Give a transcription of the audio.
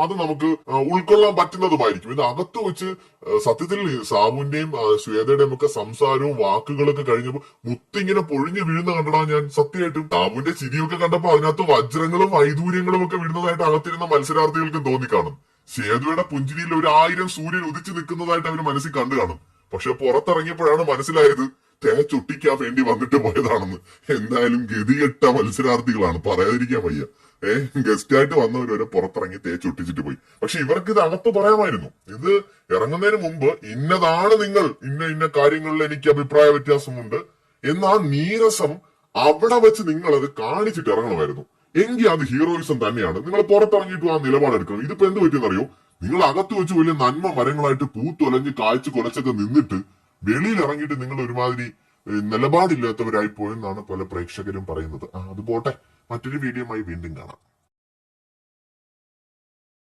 അത് നമുക്ക് ഉൾക്കൊള്ളാൻ പറ്റുന്നതുമായിരിക്കും. ഇത് അകത്ത് വെച്ച് സത്യത്തിൽ സാബുന്റെയും ശ്വേതയുടെയും ഒക്കെ സംസാരവും വാക്കുകളൊക്കെ കഴിഞ്ഞപ്പോ മുത്തിങ്ങനെ പൊഴിഞ്ഞു വീഴുന്ന കണ്ടടാ ഞാൻ. സത്യമായിട്ടും സാബുന്റെ ചിരിയൊക്കെ കണ്ടപ്പോ അതിനകത്ത് വജ്രങ്ങളും വൈദൂര്യങ്ങളും ഒക്കെ വീഴുന്നതായിട്ട് അകത്തിരുന്ന മത്സരാർത്ഥികൾക്കും തോന്നിക്കാണും. ശ്വേതയുടെ പുഞ്ചിരിയിൽ 1000 സൂര്യൻ ഉദിച്ചു നിൽക്കുന്നതായിട്ട് അവര് മനസ്സിൽ കണ്ടു കാണും. പക്ഷെ പുറത്തിറങ്ങിയപ്പോഴാണ് മനസ്സിലായത് തേച്ചൊട്ടിക്കാൻ വേണ്ടി വന്നിട്ട് പോയതാണെന്ന്. എന്തായാലും ഗതികെട്ട മത്സരാർത്ഥികളാണ്, പറയാതിരിക്കാൻ വയ്യ. ഗസ്റ്റായിട്ട് വന്നവർ വരെ പുറത്തിറങ്ങി തേച്ചൊട്ടിച്ചിട്ട് പോയി. പക്ഷെ ഇവർക്ക് ഇത് അകത്ത് പറയാമായിരുന്നു. ഇത് ഇറങ്ങുന്നതിന് മുമ്പ് ഇന്നതാണ് നിങ്ങൾ, ഇന്ന കാര്യങ്ങളിൽ എനിക്ക് അഭിപ്രായ വ്യത്യാസമുണ്ട് എന്ന ആ നീരസം അവിടെ വെച്ച് നിങ്ങൾ അത് കാണിച്ചിട്ട് ഇറങ്ങണമായിരുന്നു. എങ്കിൽ അത് ഹീറോയിസം തന്നെയാണ്. നിങ്ങൾ പുറത്തിറങ്ങിയിട്ട് ആ നിലപാടെടുക്കണം. ഇതിപ്പോ എന്ത് പറ്റിയെന്നറിയോ, നിങ്ങൾ അകത്ത് വെച്ച് വലിയ നന്മ മരങ്ങളായിട്ട് പൂത്തൊലഞ്ഞ് കായ്ച്ചു കൊലച്ചൊക്കെ നിന്നിട്ട് വെളിയിൽ ഇറങ്ങിയിട്ട് നിങ്ങൾ ഒരുമാതിരി നിലപാടില്ലാത്തവരായി പോയെന്നാണ് പല പ്രേക്ഷകരും പറയുന്നത്. അത് പോട്ടെ, മറ്റൊരു വീഡിയോയുമായി വീണ്ടും കാണാം.